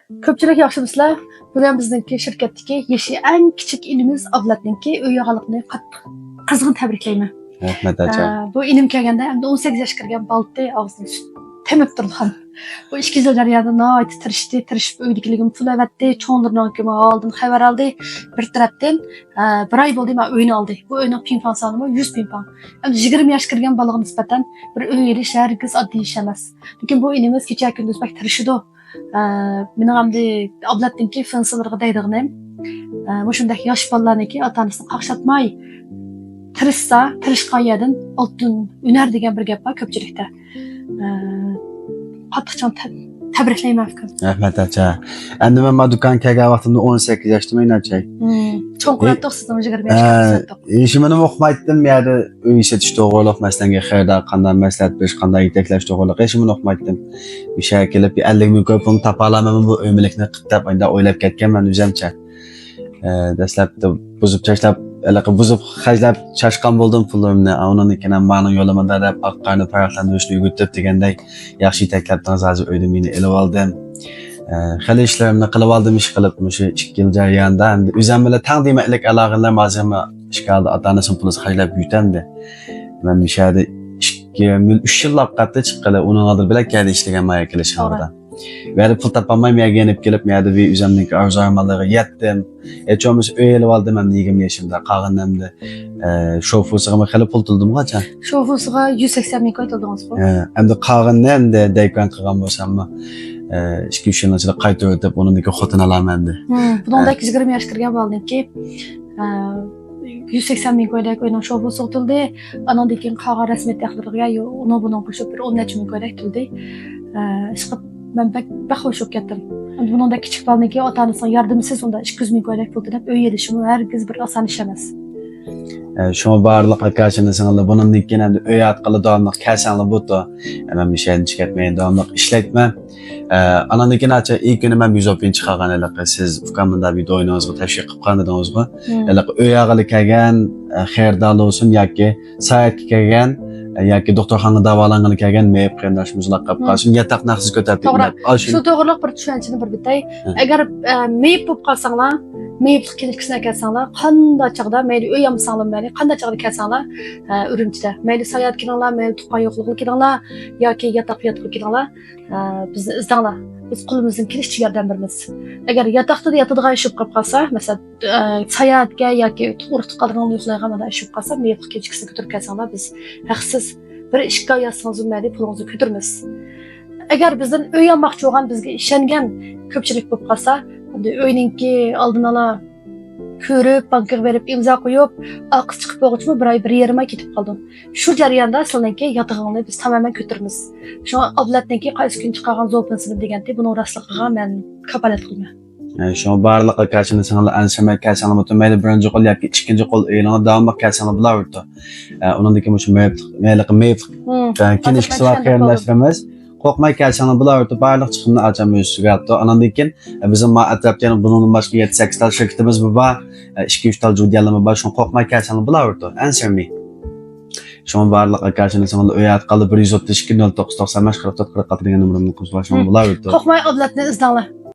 Ko'pchilik yaxshi bilsizlar, bugun bizningki shirkatdagi yeshi eng kichik inimiz Ablatninki uy yog'iliqni qattiq qizg'in tabriklayman. Rahmat acha. Bu inim kelganda endi 18 yoshga kirgan balti og'zini temib turdi ham. Bu 2 yil jarayonida nihoyat tirishib uydagiligim pul avatdi, cho'ndirnokim oldin xabar oldi. Bir tarafdan bir oy bo'ldi men uyni oldi. Bu uyning pinfon sonimi 100 pinfon. Endi 20 yoshga kirgan bolaga nisbatan bir uy elish hargiz oddiy ish emas. Lekin bu inimiz kecha kunduz bak tirishidi. Mening hamda Ablatninki fensillarga deydig'im. Mushunday yosh bolalarniki ota-onasini qaqshatmay tirishgan yerdan oltin unar degan bir gap bor ko'pchilikda. Qattiqcham tabriklayman fikrim. Rahmat acha. Endi men do'kon kelgan vaqtimda 18 yoshdaman acha. Cho'ng qurab to'xtadim 25 yoshga. Ishimni o'qimaydim, yerda uy ishlatish to'g'riliq, masalan, xaridor qanday maslahat berish, qanday yetaklash to'g'riliq ishimni o'qimaydim. O'sha kelib 50 ming ko'pini topa olaman bu o'yinlikni qittab endi o'ylab ketganman o'zimcha. Dastlabda buzib tashlab, buzib xajlab chashqan bo'ldim pullarimni. Undan keyin ham ma'lum yo'lamada deb oqqarni farqlantirishni yugurtib deganday yaxshi yetaklabdan hozir uyda meni elib oldim. Xali ishlarimni qilib oldim, ish qilib o'sha 2 yil jarayonida endi o'zim bilan taqdimlik aloqalar hozirmi ishgalda ota-onasini pulini xajlab yutamdi. Men mishada 3 yil vaqtda chiqqali uning oldi bilan keldi ishlagan maya kelish haqida. Ve pul tapamay gelip meyada bir üzemdeki arzu armaları yettim. Çoğumuz öyle aldım hem de 20 yaşımda kalğanımda. Şofusuna xeli pul tuldum kaça? Şofusuna 180 bin koydunuz bu. Hem de kalğanım hem de deyken kalğan bolsam mı? 2-3 yılın içinde qayta ötüp onun deki xotun alamam endi. Bundan da 20 yaş kirgan baldinki 180 bin koydak oynan şofusu tutuldu. Anan dekin kalğan resmet yaxlırıga onu bunun koşup bir 10 bin koydak tutuldu. Ben pek hoş yok ettim. Bunun da küçük balınki ota-onasının yardımsız onda 200 bin koydak pul dep öy edişimi herkes bir asan iş emas. Şoma barlıq arkadaşlarına sanılı bunun dikken hem de öy atqalı davamlıq kelsanlı budu. Hemen bir şeyini çıkartmayın davamlıq işletme. Anan dikken aça ilk günü ben 100 bin çıkargan elaqı siz ukamında bir doyunuzgu tevşik qıp qanıdınızgu. Elaqı öy ağılı kelgen xeyirdalı olsun yaki sayet kelgen yoki doktorxonada davolangan kelgan meyib qarindoshimiz laqab qolsin yataq naqsiz ko'tarib shu to'g'riliq bir tushunchani bir bitay agar meyib bo'lib qolsanglar meyiblik klinikasiga kelsanglar qanday chog'da mayli uy yamsanglar mayli qanday chog'da kelsanglar Urumchida mayli sayat kelinglar mayli tuqqan yo'qliqni kelinglar yoki yataq kelinglar bizni izdanglar biz qo'limizdan kelishicha yordam beramiz agar yataqda yotadigan ish bo'lib qolsa masalan sayatga yoki urug' qoldigan yo'qlaygan mana ish bo'lib qolsa meyiblik klinikasiga ko'tarib kelsanglar biz haqsiz bir ishga yozsangiz mayli pulingizni ko'taramiz agar bizdan uy olmoqchi bo'lgan bizga ishongan ko'pchilik bo'lib qolsa uyninki oldin ola ko'rib bankaga berib imzo qo'yib qiz chiqib bo'lg'uchmi bir oy 1,5 oy ketib qoldim shu jarayonda sizlarniki yotag'ingni biz tamoman ko'taramiz shu Ablatninki qaysi kun chiqargan zo'pinsin deganda buni rostligiga men kapolat qilman şu barlıq arkadaşlarına sanılı ansamay kelsanlar muhtemelen birinci qol yoki ikkinchi qol e'longa davomli kelsanlar bo'lardi. Undan keyin shu meyib kinishkisi va qarindoshlarimiz qo'rqmay kelsanlar bo'lardi. Barliq chiqimni ochamiz sugatdi. Undan keyin bizim atrofda bundan boshqa 7-8 tal shirkatimiz bor. 2-3 tal judiyalama bor. Shuni qo'rqmay kelsanlar bo'lardi. Answer me. Şu barlıq arkadaşlarına sanılı öy atqalı 132 09 95 44 44 degan nomerimni qo'shib bo'lardi. Qo'rqmay Ablatni izdanglar.